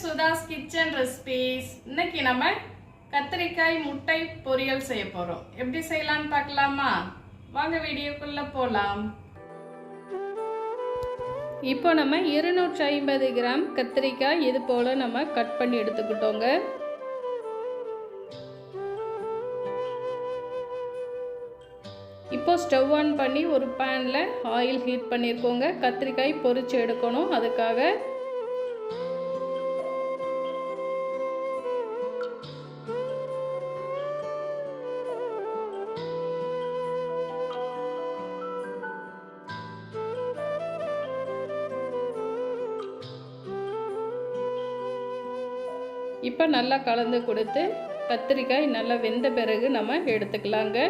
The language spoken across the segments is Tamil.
Sudha's kitchen recipes. இன்னைக்கு நம்ம கத்திரிக்காய் முட்டை பொரியல் செய்ய போறோம். எப்படி செய்யலாம்னு பார்க்கலாமா? வாங்க வீடியோக்குள்ள போலாம். இப்போ நம்ம 250 கிராம் கத்திரிக்காய் இது போல நம்ம கட் பண்ணி எடுத்துக்கிட்டோங்க. இப்போ ஸ்டவ் ஆன் பண்ணி ஒரு பேனில் ஆயில் ஹீட் பண்ணியிருக்கோங்க. கத்திரிக்காய் பொரிச்சு எடுக்கணும். அதுக்காக இப்போ நல்லா கலந்து கொடுத்து கத்திரிக்காய் நல்லா வெந்த பிறகு நம்ம எடுத்துக்கலாங்க.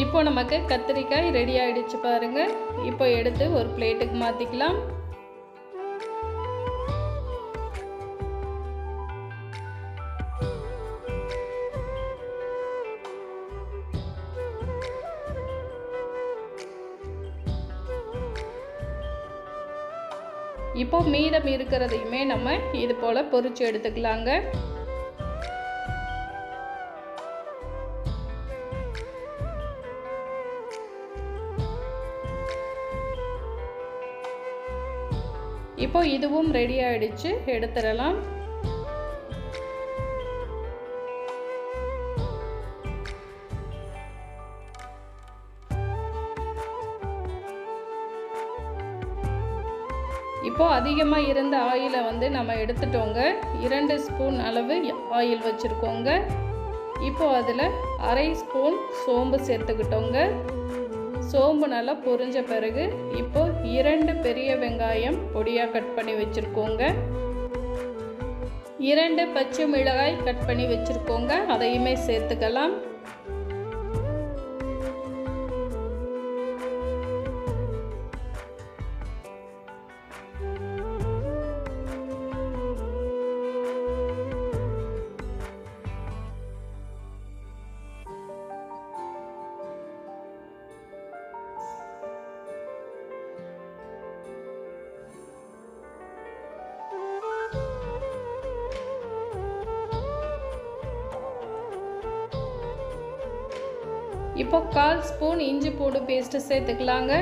இப்போ நமக்கு கத்திரிக்காய் ரெடி ஆயிடுச்சு பாருங்க. இப்போ எடுத்து ஒரு பிளேட்டுக்கு மாத்திக்கலாம். இப்போ மீதம் இருக்கிறதையுமே நம்ம இது போல பொரிச்சு எடுத்துக்கலாங்க. இப்போ இதுவும் ரெடி ஆயிடுச்சு, எடுத்துடலாம். இப்போ அதிகமாக இருந்த ஆயிலை நம்ம எடுத்துட்டோங்க. 2 ஸ்பூன் அளவு ஆயில் வச்சுருக்கோங்க. இப்போ அதில் அரை ஸ்பூன் சோம்பு சேர்த்துக்கிட்டோங்க. சோம்பு நல்லா பொரிஞ்ச பிறகு இப்போ 2 பெரிய வெங்காயம் பொடியாக கட் பண்ணி வச்சுருக்கோங்க. 2 பச்சை மிளகாய் கட் பண்ணி வச்சுருக்கோங்க. அதையுமே சேர்த்துக்கலாம். இப்போ 1/4 ஸ்பூன் இஞ்சி பூண்டு பேஸ்ட் சேர்த்துக்கலாங்க.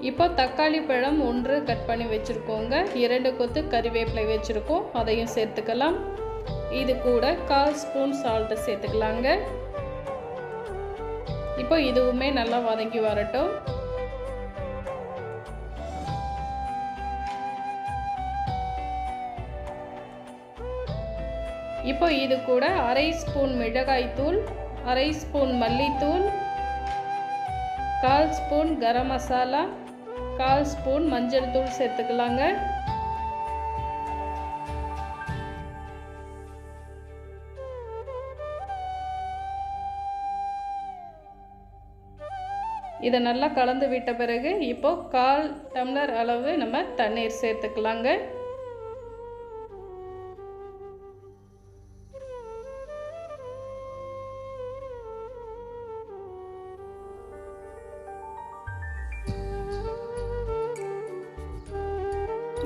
இப்போ தக்காளி பழம் 1 கட் பண்ணி வச்சுருக்கோங்க. 2 கொத்து கறிவேப்பிலை வச்சுருக்கோம், அதையும் சேர்த்துக்கலாம். இது கூட 1/4 ஸ்பூன் சால்ட்டு சேர்த்துக்கலாங்க. இப்போ இதுவுமே நல்லா வதங்கி வரட்டும். இப்போ இது கூட அரை ஸ்பூன் மிளகாய் தூள், அரை ஸ்பூன் மல்லித்தூள், 1/4 ஸ்பூன் கரம் மசாலா, 1/4 ஸ்பூன் மஞ்சள் தூள் சேர்த்துக்கலாங்க. இதை நல்லா கலந்து விட்ட பிறகு இப்போ 1/4 டம்ளர் அளவு நம்ம தண்ணீர் சேர்த்துக்கலாங்க.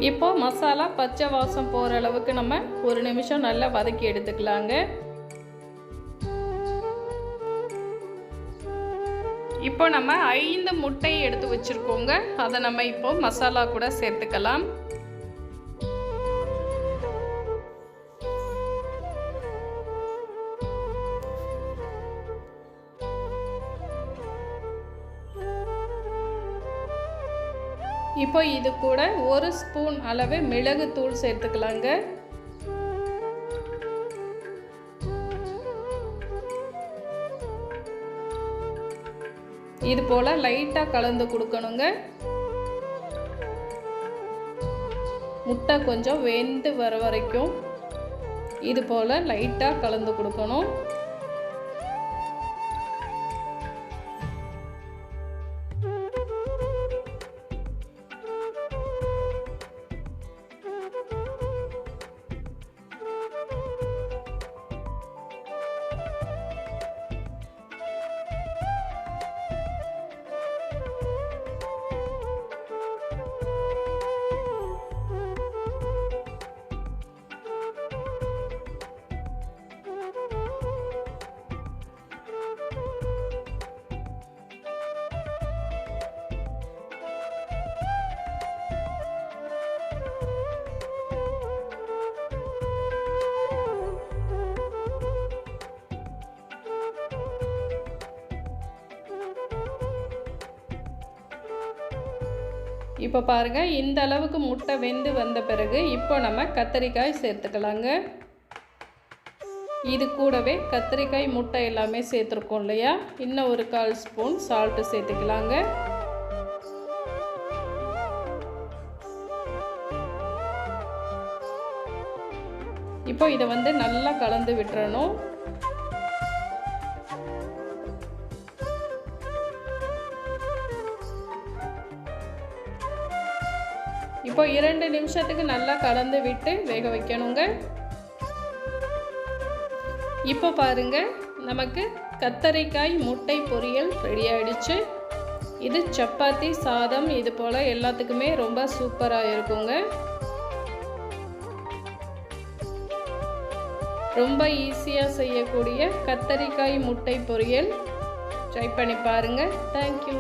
இப்போ மசாலா பச்சை வாசம் போகிற அளவுக்கு நம்ம 1 நிமிஷம் நல்லா வதக்கி எடுத்துக்கலாங்க. இப்போ நம்ம 5 முட்டையை எடுத்து வச்சுருக்கோங்க. அதை நம்ம இப்போ மசாலா கூட சேர்த்துக்கலாம். இப்போ இது கூட 1 ஸ்பூன் அளவு மிளகு தூள் சேர்த்துக்கலாங்க. இது போல் லைட்டாக கலந்து கொடுக்கணுங்க. முட்டை கொஞ்சம் வெந்து வர வரைக்கும் இது போல் லைட்டாக கலந்து கொடுக்கணும். இப்போ பாருங்கள், இந்த அளவுக்கு முட்டை வெந்து வந்த பிறகு இப்போ நம்ம கத்தரிக்காய் சேர்த்துக்கலாங்க. இது கூடவே கத்தரிக்காய் முட்டை எல்லாமே சேர்த்துருக்கோம் இல்லையா, இன்னும் ஒரு 1/4 ஸ்பூன் சால்ட்டு சேர்த்துக்கலாங்க. இப்போ இதை வந்து நல்லா கலந்து விட்டுறணும். இப்போ 2 நிமிஷத்துக்கு நல்லா கலந்து விட்டு வேக வைக்கணுங்க. இப்போ பாருங்க, நமக்கு கத்தரிக்காய் முட்டை பொரியல் ரெடி ஆயிடுச்சு. இது சப்பாத்தி, சாதம் இது போல் எல்லாத்துக்குமே ரொம்ப சூப்பராக இருக்குங்க. ரொம்ப ஈஸியாக செய்யக்கூடிய கத்தரிக்காய் முட்டை பொரியல் ட்ரை பண்ணி பாருங்கள். தேங்க்யூ.